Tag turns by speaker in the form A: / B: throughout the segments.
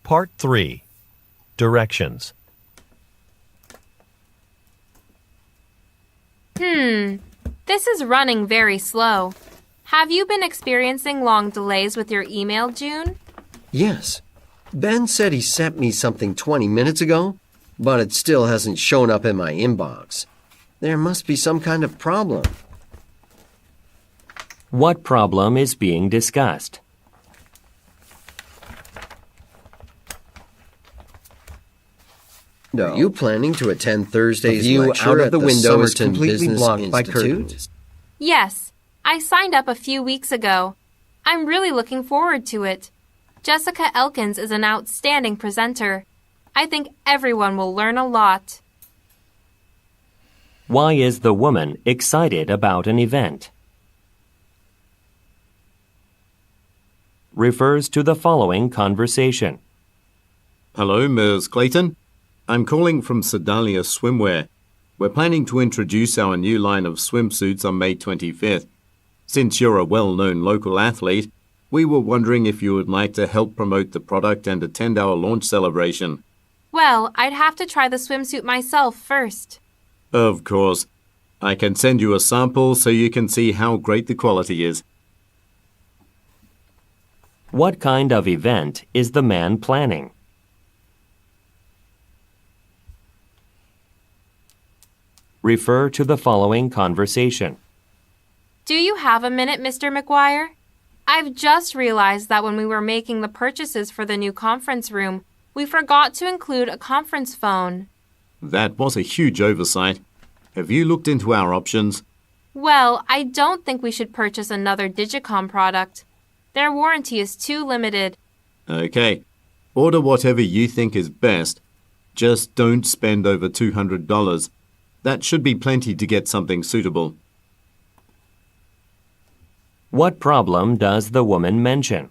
A: Part 3. Directions.
B: This is running very slow. Have you been experiencing long delays with your email, June?
C: Yes. Ben said he sent me something 20 minutes ago, but it still hasn't shown up in my inbox. There must be some kind of problem.
D: What problem is being discussed?
C: Are you planning to attend Thursday's lecture out of the window is completely blocked by curtains?
B: Yes, I signed up a few weeks ago. I'm really looking forward to it. Jessica Elkins is an outstanding presenter. I think everyone will learn a lot.
D: Why is the woman excited about an event? Refers to the following conversation.
E: Hello, Ms. Clayton. I'm calling from Sedalia Swimwear. We're planning to introduce our new line of swimsuits on May 25th. Since you're a well-known local athlete, we were wondering if you would like to help promote the product and attend our launch celebration.
B: Well, I'd have to try the swimsuit myself first.
E: Of course. I can send you a sample so you can see how great the quality is.
D: What kind of event is the man planning? Refer to the following conversation.
B: Do you have a minute, Mr. McGuire? I've just realized that when we were making the purchases for the new conference room, we forgot to include a conference phone.
E: That was a huge oversight. Have you looked into our options?
B: Well, I don't think we should purchase another Digicom product. Their warranty is too limited.
E: Okay. Order whatever you think is best. Just don't spend over $200. That should be plenty to get something suitable.
D: What problem does the woman mention?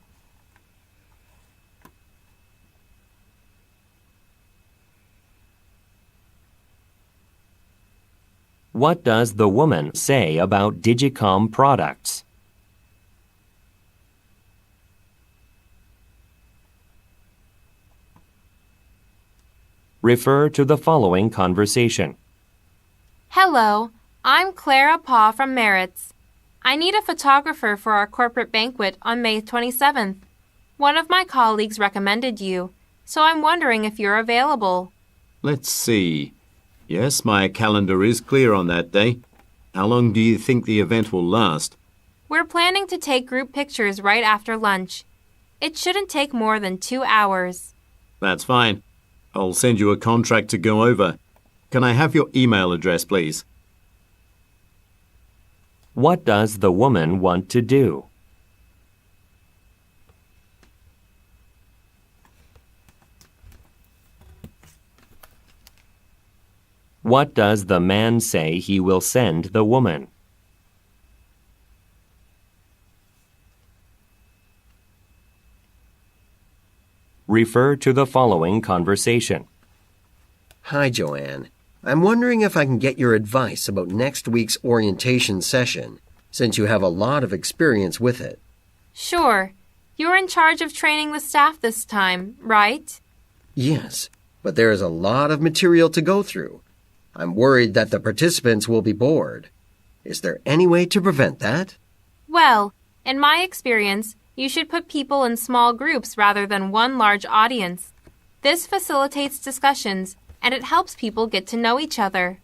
D: What does the woman say about Digicom products? Refer to the following conversation.
B: Hello, I'm Clara Paw from Merritt's. I need a photographer for our corporate banquet on May 27th. One of my colleagues recommended you, so I'm wondering if you're available.
E: Let's see. Yes, my calendar is clear on that day. How long do you think the event will last?
B: We're planning to take group pictures right after lunch. It shouldn't take more than 2 hours.
E: That's fine. I'll send you a contract to go over. Can I have your email address, please?
D: What does the woman want to do? What does the man say he will send the woman? Refer to the following conversation.
C: Hi, Joanne. I'm wondering if I can get your advice about next week's orientation session, since you have a lot of experience with it.
B: Sure. You're in charge of training the staff this time, right?
C: Yes, but there is a lot of material to go through. I'm worried that the participants will be bored. Is there any way to prevent that?
B: Well, in my experience, you should put people in small groups rather than one large audience. This facilitates discussions, and it helps people get to know each other.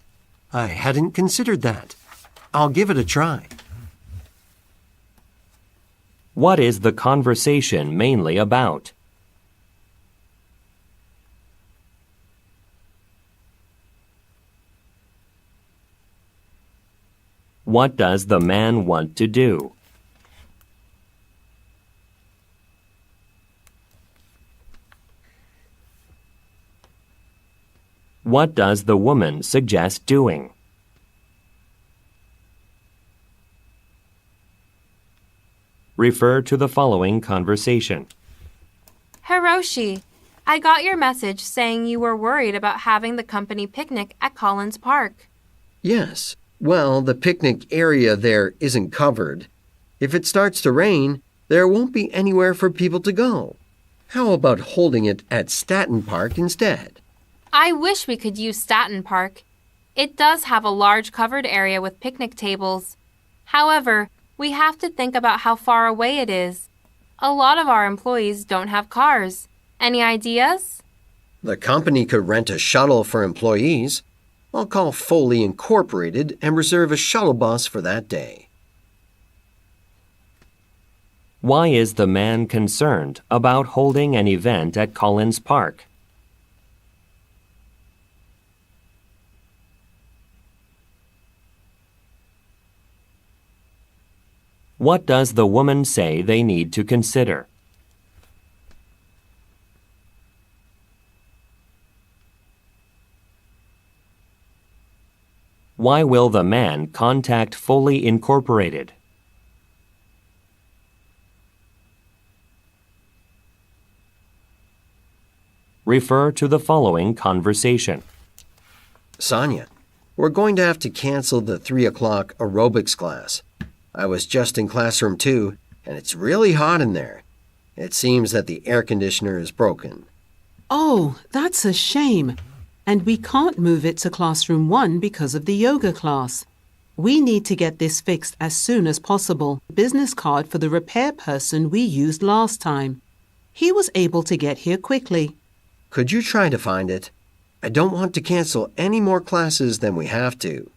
C: I hadn't considered that. I'll give it a try.
D: What is the conversation mainly about? What does the man want to do? What does the woman suggest doing? Refer to the following conversation.
B: Hiroshi, I got your message saying you were worried about having the company picnic at Collins Park.
C: Yes. Well, the picnic area there isn't covered. If it starts to rain, there won't be anywhere for people to go. How about holding it at Staten Park instead?
B: I wish we could use Staten Park. It does have a large covered area with picnic tables. However, we have to think about how far away it is. A lot of our employees don't have cars. Any ideas?
C: The company could rent a shuttle for employees. I'll call Foley Incorporated and reserve a shuttle bus for that day.
D: Why is the man concerned about holding an event at Collins Park? What does the woman say they need to consider? Why will the man contact Foley Incorporated? Refer to the following conversation.
C: Sonia, we're going to have to cancel the 3 o'clock aerobics class. I was just in classroom 2, and it's really hot in there. It seems that the air conditioner is broken.
F: Oh, that's a shame. And we can't move it to classroom 1 because of the yoga class. We need to get this fixed as soon as possible. Business card for the repair person we used last time. He was able to get here quickly.
C: Could you try to find it? I don't want to cancel any more classes than we have to.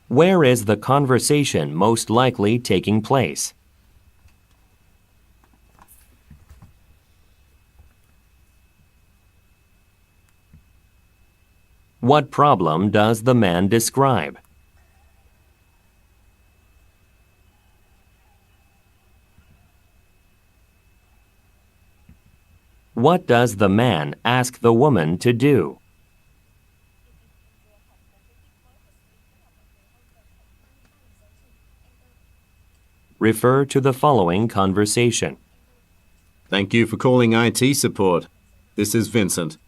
D: Where is the conversation most likely taking place? What problem does the man describe? What does the man ask the woman to do? Refer to the following conversation.
E: Thank you for calling IT support. This is Vincent.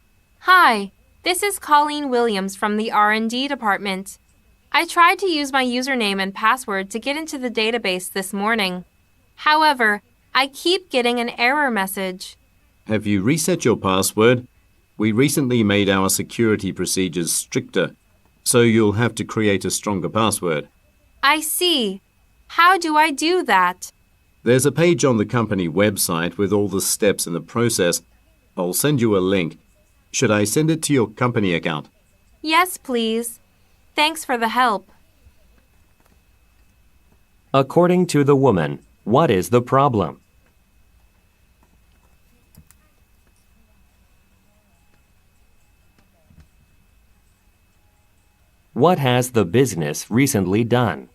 B: Hi, this is Colleen Williams from the R&D department. I tried to use my username and password to get into the database this morning. However, I keep getting an error message.
E: Have you reset your password? We recently made our security procedures stricter, so you'll have to create a stronger password.
B: I see. How do I do that?
E: There's a page on the company website with all the steps in the process. I'll send you a link. Should I send it to your company account?
B: Yes, please. Thanks for the help.
D: According to the woman, what is the problem? What has the business recently done?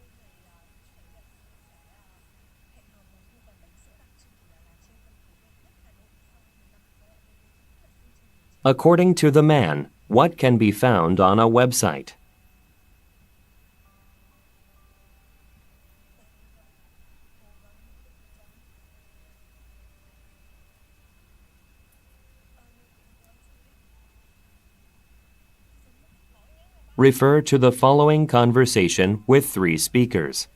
D: According to the man, what can be found on a website? Refer to the following conversation with 3 speakers.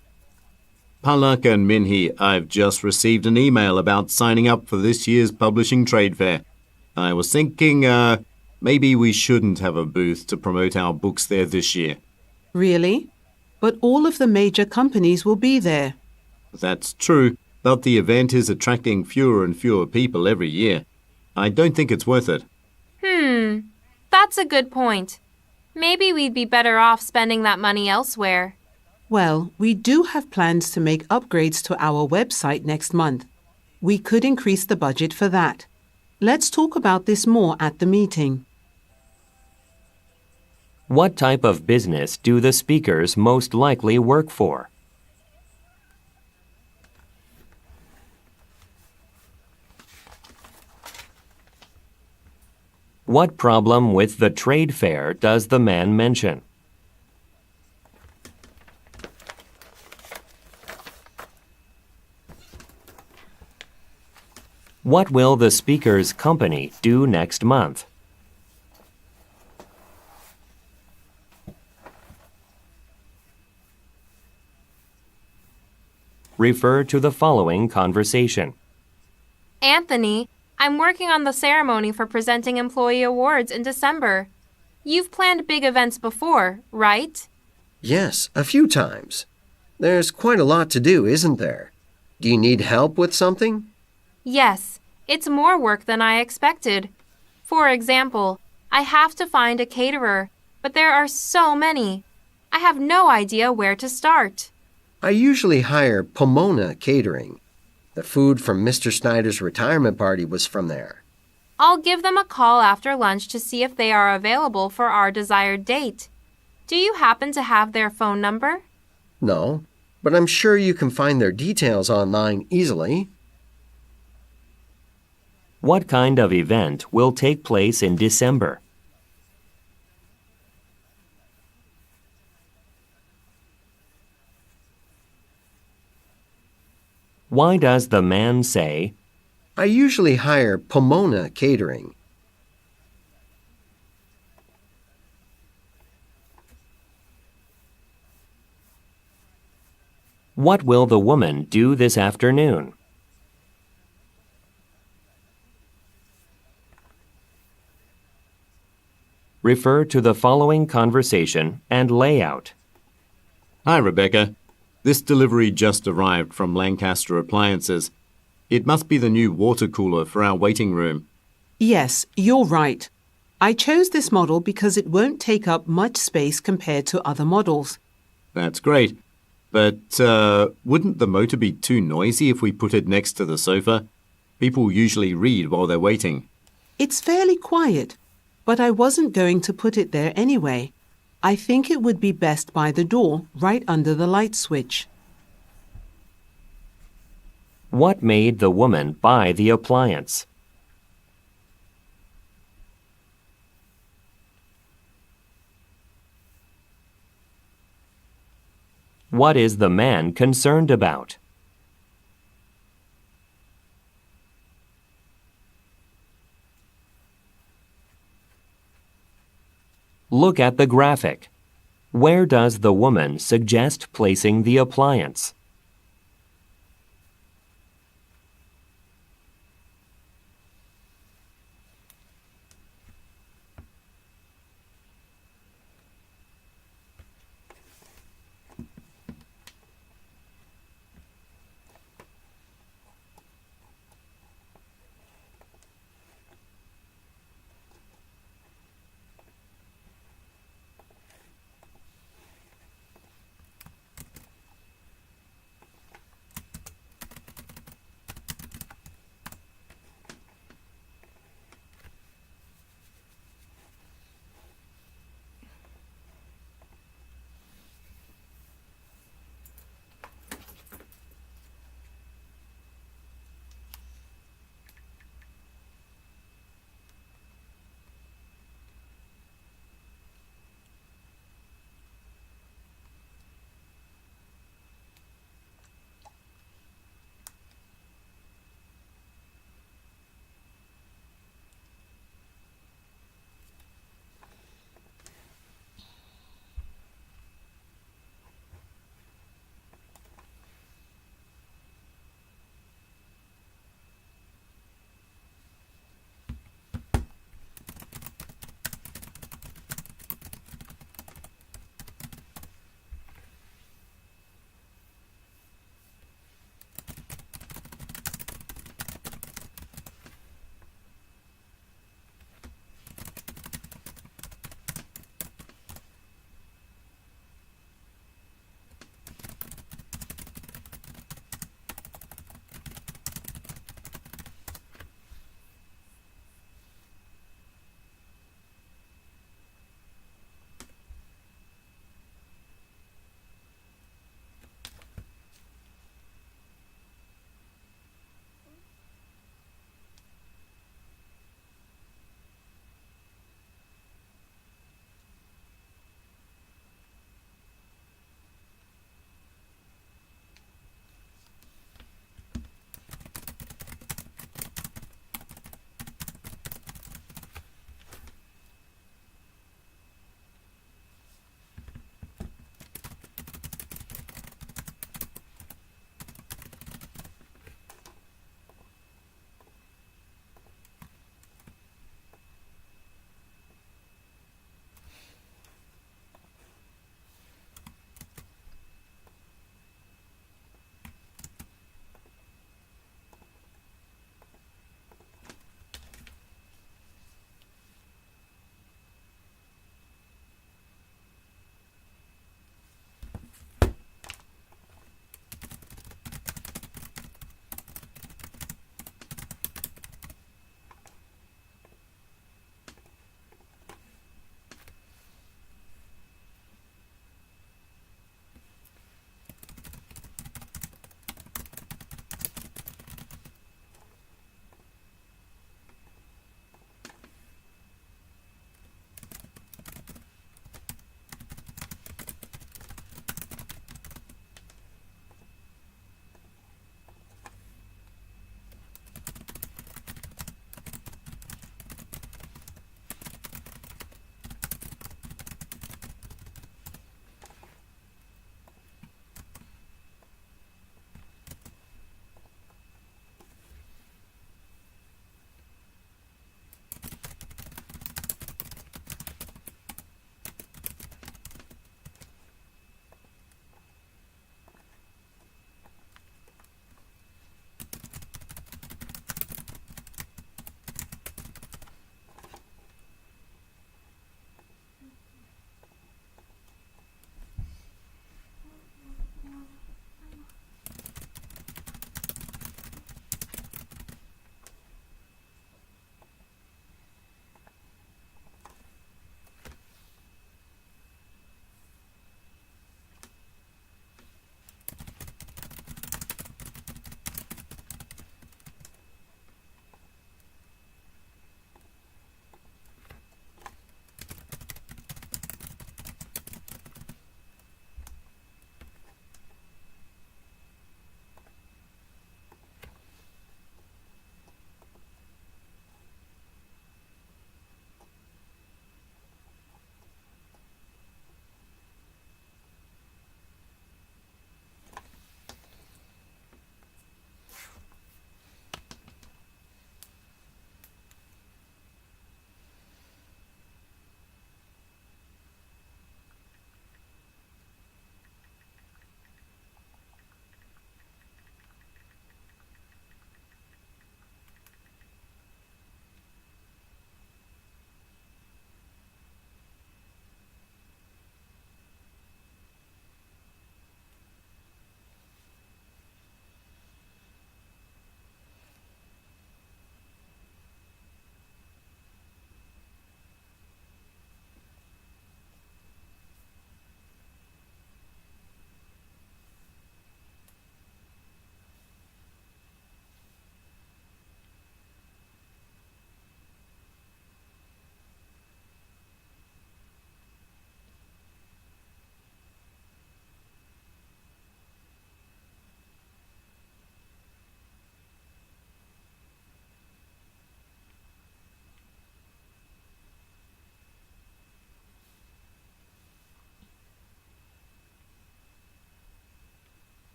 E: Palak and Minhee, I've just received an email about signing up for this year's publishing trade fair. I was thinking, maybe we shouldn't have a booth to promote our books there this year.
F: Really? But all of the major companies will be there.
E: That's true, but the event is attracting fewer and fewer people every year. I don't think it's worth it.
B: That's a good point. Maybe we'd be better off spending that money elsewhere.
F: Well, we do have plans to make upgrades to our website next month. We could increase the budget for that. Let's talk about this more at the meeting.
D: What type of business do the speakers most likely work for? What problem with the trade fair does the man mention? What will the speaker's company do next month? Refer to the following conversation.
B: Anthony, I'm working on the ceremony for presenting employee awards in December. You've planned big events before, right?
C: Yes, a few times. There's quite a lot to do, isn't there? Do you need help with something?
B: Yes, it's more work than I expected. For example, I have to find a caterer, but there are so many. I have no idea where to start.
C: I usually hire Pomona Catering. The food from Mr. Snyder's retirement party was from there.
B: I'll give them a call after lunch to see if they are available for our desired date. Do you happen to have their phone number?
C: No, but I'm sure you can find their details online easily.
D: What kind of event will take place in December? Why does the man say,
C: I usually hire Pomona Catering.
D: what will the woman do this afternoon? Refer to the following conversation and layout.
E: Hi, Rebecca. This delivery just arrived from Lancaster Appliances. It must be the new water cooler for our waiting room.
F: Yes, you're right. I chose this model because it won't take up much space compared to other models.
E: That's great. But wouldn't the motor be too noisy if we put it next to the sofa? People usually read while they're waiting.
F: It's fairly quiet, but I wasn't going to put it there anyway. I think it would be best by the door, right under the light switch.
D: What made the woman buy the appliance? What is the man concerned about? Look at the graphic. Where does the woman suggest placing the appliance?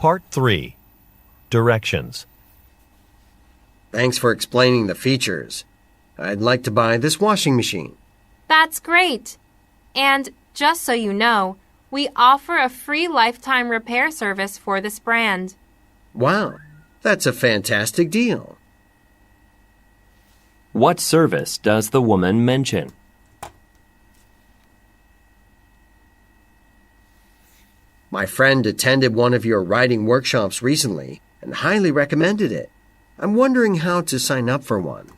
A: Part 3. Directions.
C: Thanks for explaining the features. I'd like to buy this washing machine.
B: That's great. And just so you know, we offer a free lifetime repair service for this brand.
C: Wow, that's a fantastic deal.
D: What service does the woman mention?
C: My friend attended one of your writing workshops recently and highly recommended it. I'm wondering how to sign up for one.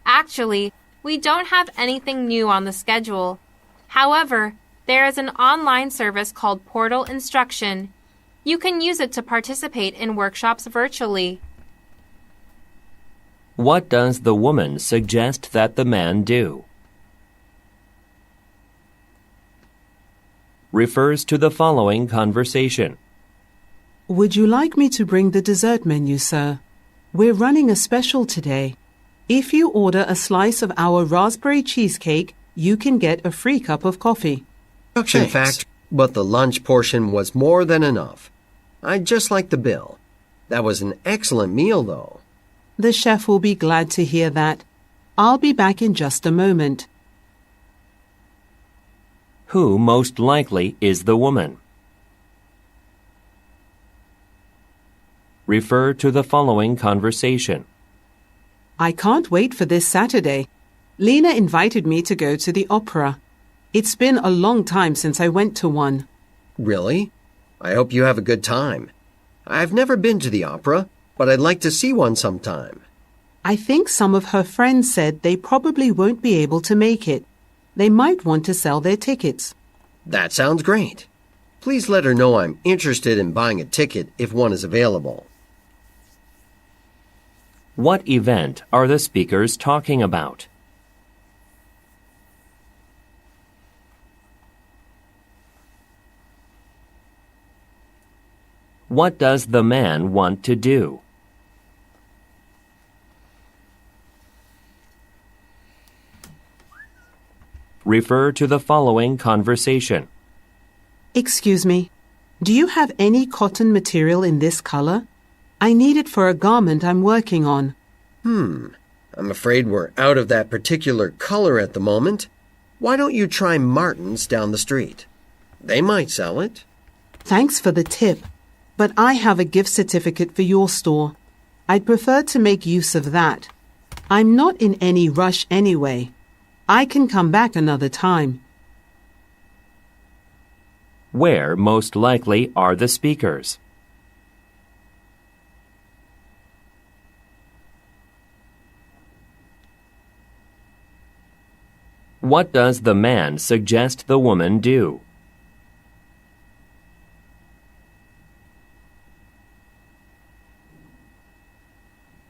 B: Actually, we don't have anything new on the schedule. However, there is an online service called Portal Instruction. You can use it to participate in workshops virtually.
D: What does the woman suggest that the man do? Refers to the following conversation.
F: Would you like me to bring the dessert menu, sir? We're running a special today. If you order a slice of our raspberry cheesecake, you can get a free cup of coffee.
C: In fact, but the lunch portion was more than enough. I'd just like the bill. That was an excellent meal, though.
F: The chef will be glad to hear that. I'll be back in just a moment.
D: Who most likely is the woman? Refer to the following conversation.
F: I can't wait for this Saturday. Lena invited me to go to the opera. It's been a long time since I went to one.
C: Really? I hope you have a good time. I've never been to the opera, but I'd like to see one sometime.
F: I think some of her friends said they probably won't be able to make it. They might want to sell their tickets.
C: That sounds great. Please let her know I'm interested in buying a ticket if one is available.
D: What event are the speakers talking about? What does the man want to do? Refer to the following conversation.
F: Excuse me, do you have any cotton material in this color? I need it for a garment I'm working on.
C: I'm afraid we're out of that particular color at the moment. Why don't you try Martin's down the street? They might sell it.
F: Thanks for the tip, but I have a gift certificate for your store. I'd prefer to make use of that. I'm not in any rush anyway. I can come back another time.
D: Where most likely are the speakers? What does the man suggest the woman do?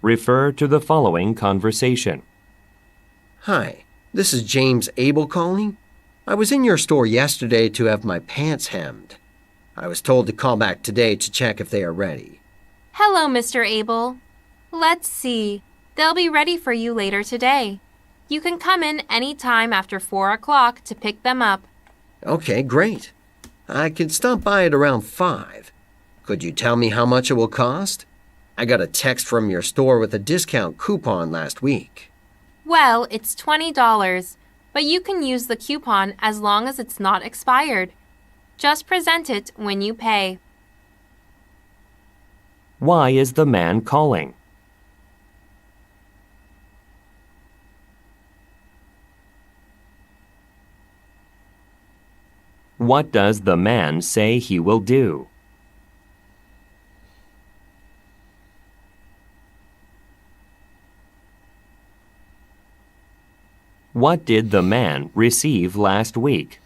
D: Refer to the following conversation.
C: Hi, this is James Abel calling. I was in your store yesterday to have my pants hemmed. I was told to call back today to check if they are ready.
B: Hello, Mr. Abel. Let's see. They'll be ready for you later today. You can come in any time after 4 o'clock to pick them up.
C: Okay, great. I could stop by at around 5. Could you tell me how much it will cost? I got a text from your store with a discount coupon last week.
B: Well, it's $20, but you can use the coupon as long as it's not expired. Just present it when you pay.
D: Why is the man calling? What does the man say he will do? What did the man receive last week?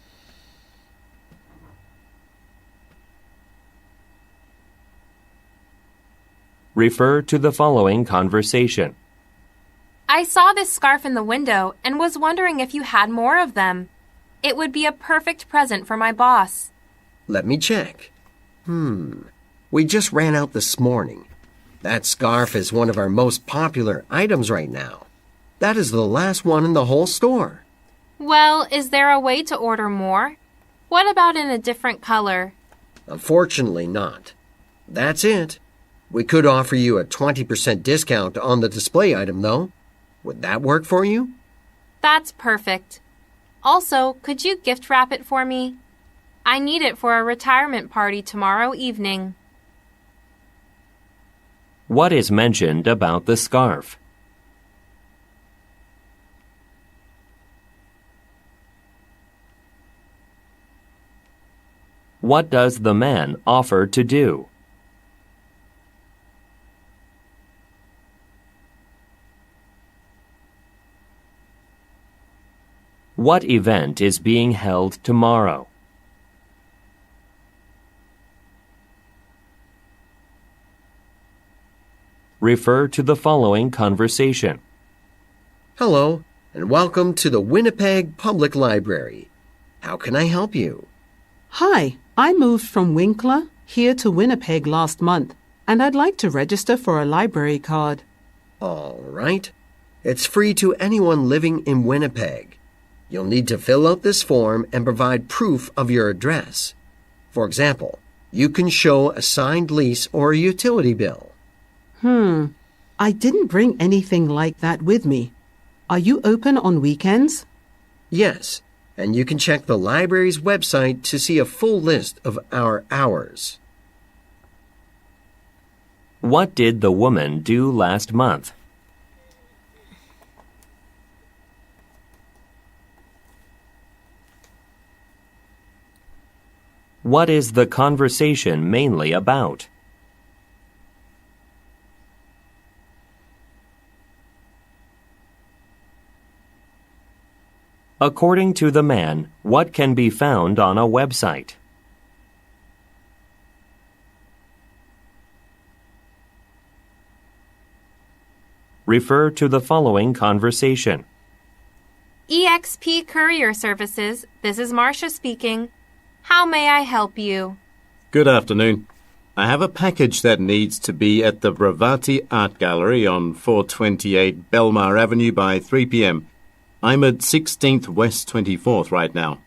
D: Refer to the following conversation.
B: I saw this scarf in the window and was wondering if you had more of them. It would be a perfect present for my boss.
C: Let me check. We just ran out this morning. That scarf is one of our most popular items right now. That is the last one in the whole store.
B: Well, is there a way to order more? What about in a different color?
C: Unfortunately not. That's it. We could offer you a 20% discount on the display item, though. Would that work for you?
B: That's perfect. Also, could you gift wrap it for me? I need it for a retirement party tomorrow evening.
D: What is mentioned about the scarf? What does the man offer to do? What event is being held tomorrow? Refer to the following conversation.
C: Hello, and welcome to the Winnipeg Public Library. How can I help you?
F: Hi, I moved from Winkler here to Winnipeg last month, and I'd like to register for a library card.
C: All right. It's free to anyone living in Winnipeg. You'll need to fill out this form and provide proof of your address. For example, you can show a signed lease or a utility bill.
F: I didn't bring anything like that with me. Are you open on weekends?
C: Yes, and you can check the library's website to see a full list of our hours.
D: What did the woman do last month? What is the conversation mainly about? According to the man, what can be found on a website? Refer to the following conversation.
B: eXp Courier Services, this is Marcia speaking. How may I help you?
E: Good afternoon. I have a package that needs to be at the Bravati Art Gallery on 428 Belmar Avenue by 3 p.m. I'm at 16th West 24th right now.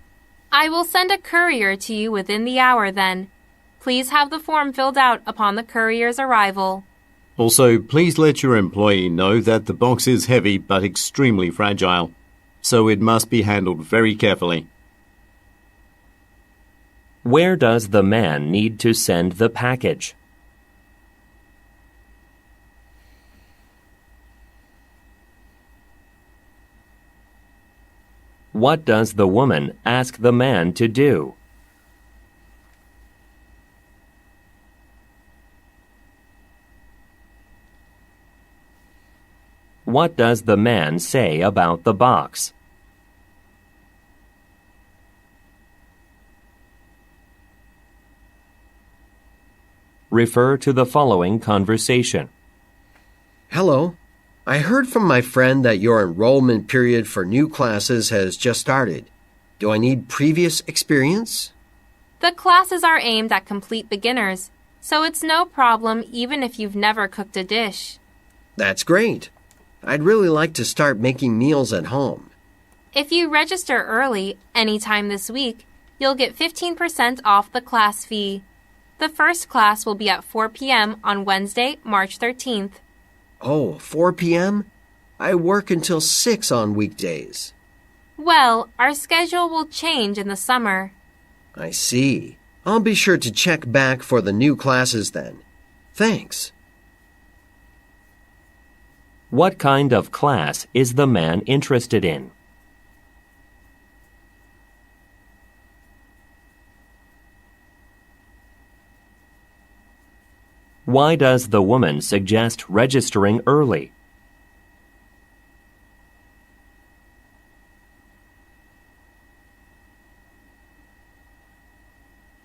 B: I will send a courier to you within the hour then. Please have the form filled out upon the courier's arrival.
E: Also, please let your employee know that the box is heavy but extremely fragile, so it must be handled very carefully.
D: Where does the man need to send the package? What does the woman ask the man to do? What does the man say about the box? Refer to the following conversation.
C: Hello. I heard from my friend that your enrollment period for new classes has just started. Do I need previous experience?
B: The classes are aimed at complete beginners, so it's no problem even if you've never cooked a dish.
C: That's great. I'd really like to start making meals at home.
B: If you register early, anytime this week, you'll get 15% off the class fee. The first class will be at 4 p.m. on Wednesday, March 13th.
C: Oh, 4 p.m.? I work until 6 on weekdays.
B: Well, our schedule will change in the summer.
C: I see. I'll be sure to check back for the new classes then. Thanks.
D: What kind of class is the man interested in? Why does the woman suggest registering early?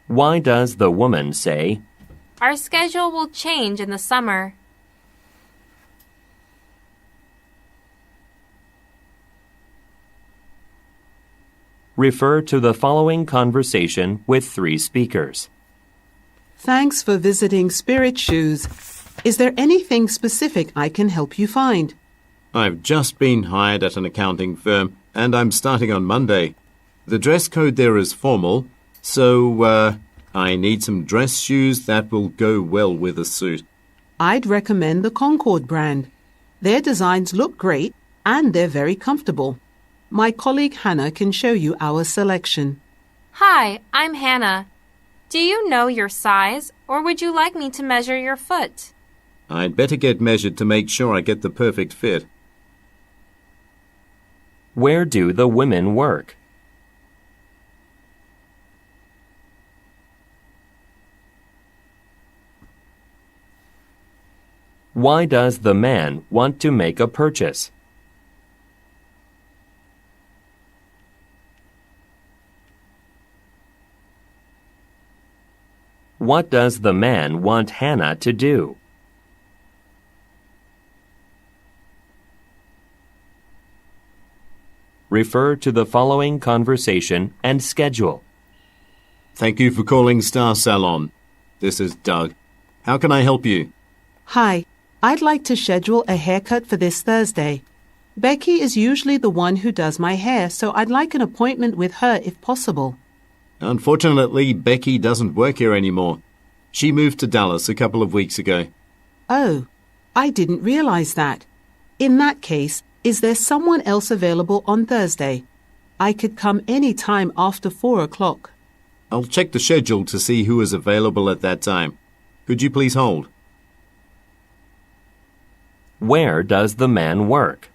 D: Why does the woman say,
B: Our schedule will change in the summer?
D: Refer to the following conversation with 3 speakers.
F: Thanks for visiting Spirit Shoes. Is there anything specific I can help you find?
E: I've just been hired at an accounting firm, and I'm starting on Monday. The dress code there is formal, so I need some dress shoes that will go well with a suit.
F: I'd recommend the Concord brand. Their designs look great and they're very comfortable. My colleague Hannah can show you our selection.
B: Hi, I'm Hannah. Do you know your size, or would you like me to measure your foot?
E: I'd better get measured to make sure I get the perfect fit.
D: Where do the women work? Why does the man want to make a purchase? What does the man want Hannah to do? Refer to the following conversation and schedule.
E: Thank you for calling Star Salon. This is Doug. How can I help you?
F: Hi, I'd like to schedule a haircut for this Thursday. Becky is usually the one who does my hair, so I'd like an appointment with her if possible.
E: Unfortunately, Becky doesn't work here anymore. She moved to Dallas a couple of weeks ago.
F: Oh, I didn't realize that. In that case, is there someone else available on Thursday? I could come any time after 4 o'clock.
E: I'll check the schedule to see who is available at that time. Could you please hold?
D: Where does the man work?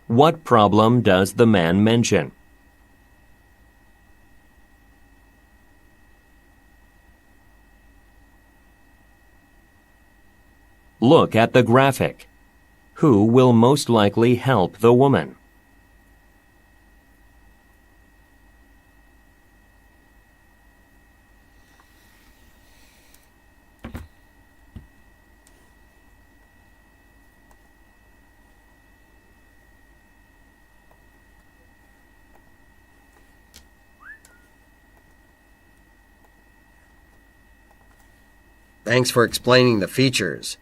D: What problem does the man mention? Look at the graphic. Who will most likely help the woman?
C: Thanks for explaining the features.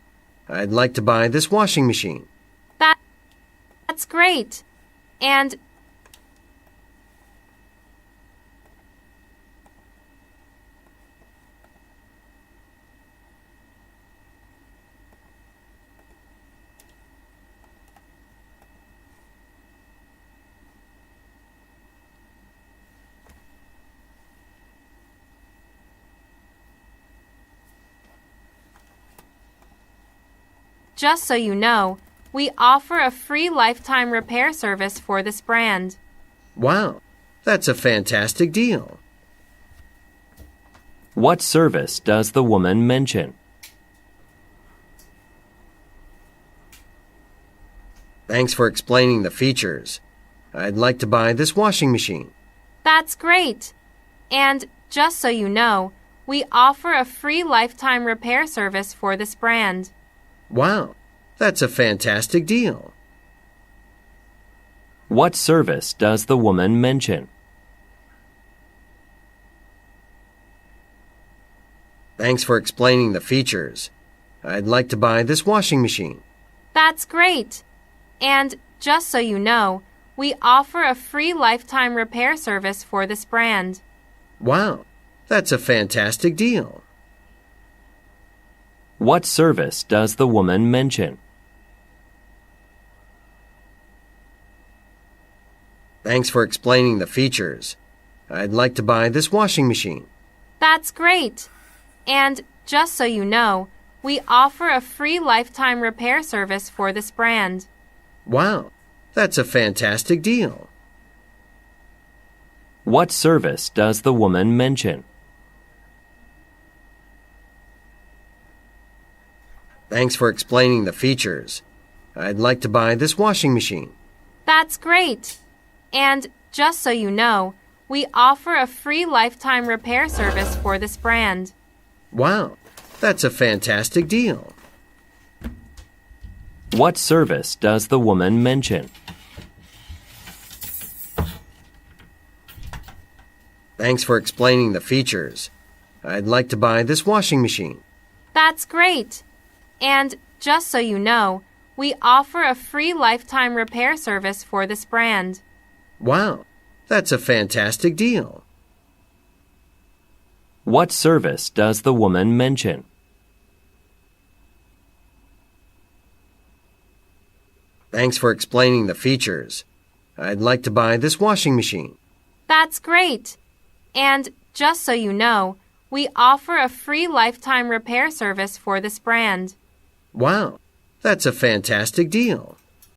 C: I'd like to buy this washing machine.
B: That's great. And just so you know, we offer a free lifetime repair service for this brand.
C: Wow, that's a fantastic deal.
D: What service does the woman mention?
C: Thanks for explaining the features. I'd like to buy this washing machine.
B: That's great. And just so you know, we offer a free lifetime repair service for this brand.
C: Wow, that's a fantastic deal.
D: What service does the woman mention?
C: Thanks for explaining the features. I'd like to buy this washing machine.
B: That's great. And just so you know, we offer a free lifetime repair service for this brand.
C: Wow, that's a fantastic deal.
D: What service does the woman mention?
C: Thanks for explaining the features. I'd like to buy this washing machine.
B: That's great. And just so you know, we offer a free lifetime repair service for this brand.
C: Wow, that's a fantastic deal.
D: What service does the woman mention?
C: Thanks for explaining the features. I'd like to buy this washing machine.
B: That's great. And just so you know, we offer a free lifetime repair service for this brand.
C: Wow, that's a fantastic deal.
D: What service does the woman mention?
C: Thanks for explaining the features. I'd like to buy this washing machine.
B: That's great. And just so you know, We offer a free lifetime repair service for this brand.
C: Wow, that's a fantastic deal.
D: What service does the woman mention?
C: Thanks for explaining the features. I'd like to buy this washing machine.
B: That's great. And just so you know, we offer a free lifetime repair service for this brand.
C: Wow, that's a fantastic deal.